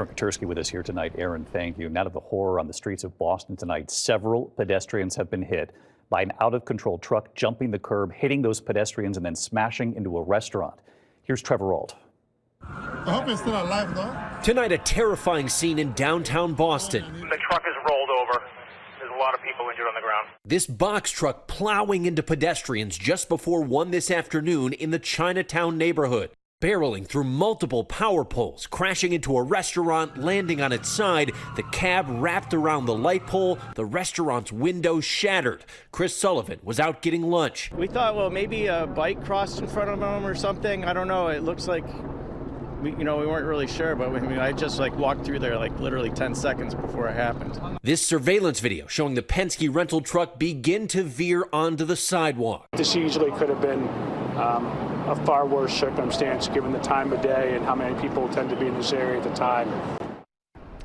Aaron Katursky with us here tonight. Aaron, thank you. Now to the horror on the streets of Boston tonight. Several pedestrians have been hit by an out-of-control truck jumping the curb, hitting those pedestrians, and then smashing into a restaurant. Here's Trevor Ault. I hope he's still alive, though. Tonight, a terrifying scene in downtown Boston. The truck is rolled over. There's a lot of people injured on the ground. This box truck plowing into pedestrians just before 1 this afternoon in the Chinatown neighborhood. Barreling through multiple power poles, crashing into a restaurant, landing on its side. The cab wrapped around the light pole, the restaurant's window shattered. Chris Sullivan was out getting lunch. We thought, well, maybe a bike crossed in front of him or something. I don't know. It looks like, we weren't really sure, but I just walked through there literally 10 seconds before it happened. This surveillance video showing the Penske rental truck begin to veer onto the sidewalk. This easily could have been a far worse circumstance given the time of day and how many people tend to be in this area at the time.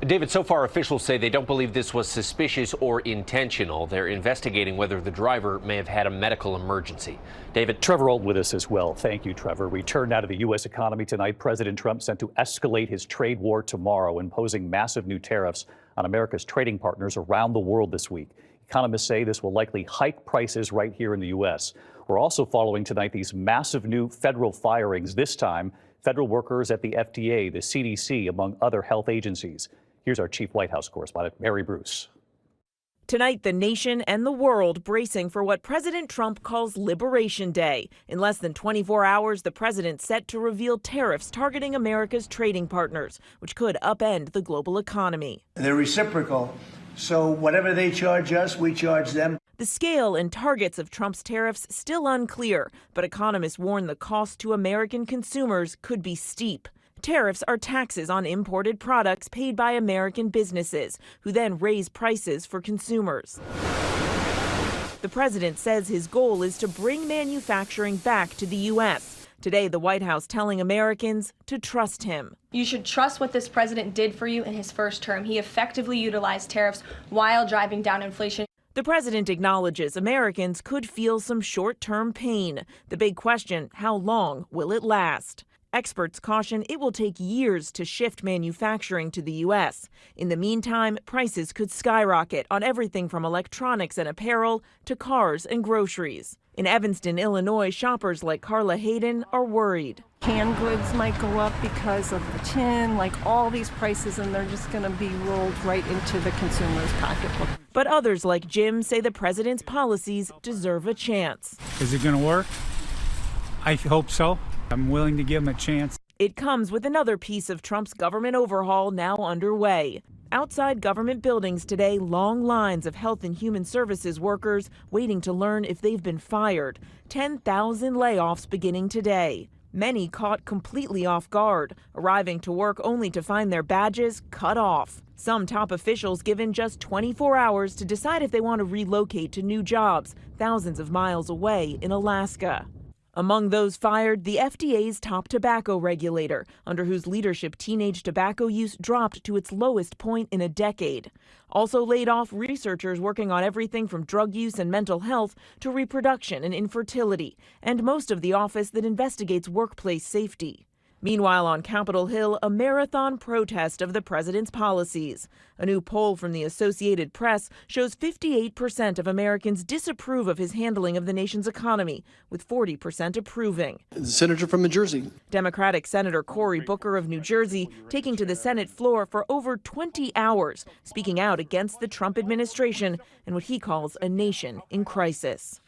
David, so far officials say they don't believe this was suspicious or intentional. They're investigating whether the driver may have had a medical emergency. David. Trevor Ault with us as well. Thank you, Trevor. We turn now to the U.S. economy tonight. President Trump set to escalate his trade war tomorrow, imposing massive new tariffs on America's trading partners around the world this week. Economists say this will likely hike prices right here in the U.S. We're also following tonight these massive new federal firings, this time federal workers at the FDA, the CDC, among other health agencies. Here's our chief White House correspondent, Mary Bruce. Tonight, the nation and the world bracing for what President Trump calls Liberation Day. In less than 24 hours, the president set to reveal tariffs targeting America's trading partners, which could upend the global economy. They're reciprocal, so whatever they charge us, we charge them. The scale and targets of Trump's tariffs still unclear, but economists warn the cost to American consumers could be steep. Tariffs are taxes on imported products paid by American businesses, who then raise prices for consumers. The president says his goal is to bring manufacturing back to the U.S. Today, the White House telling Americans to trust him. You should trust what this president did for you in his first term. He effectively utilized tariffs while driving down inflation. The president acknowledges Americans could feel some short-term pain. The big question, how long will it last? Experts caution it will take years to shift manufacturing to the U.S. In the meantime, prices could skyrocket on everything from electronics and apparel to cars and groceries. In Evanston, Illinois, shoppers like Carla Hayden are worried. Canned goods might go up because of the tin, all these prices, and they're just going to be rolled right into the consumer's pocketbook. But others like Jim say the president's policies deserve a chance. Is it going to work? I hope so. I'm willing to give him a chance. It comes with another piece of Trump's government overhaul now underway. Outside government buildings today, long lines of health and human services workers waiting to learn if they've been fired. 10,000 layoffs beginning today. Many caught completely off guard, arriving to work only to find their badges cut off. Some top officials given just 24 hours to decide if they want to relocate to new jobs, thousands of miles away in Alaska. Among those fired, the FDA's top tobacco regulator, under whose leadership teenage tobacco use dropped to its lowest point in a decade. Also laid off researchers working on everything from drug use and mental health to reproduction and infertility, and most of the office that investigates workplace safety. Meanwhile, on Capitol Hill, a marathon protest of the president's policies. A new poll from the Associated Press shows 58% of Americans disapprove of his handling of the nation's economy, with 40% approving. The senator from New Jersey. Democratic Senator Cory Booker of New Jersey taking to the Senate floor for over 20 hours, speaking out against the Trump administration and what he calls a nation in crisis.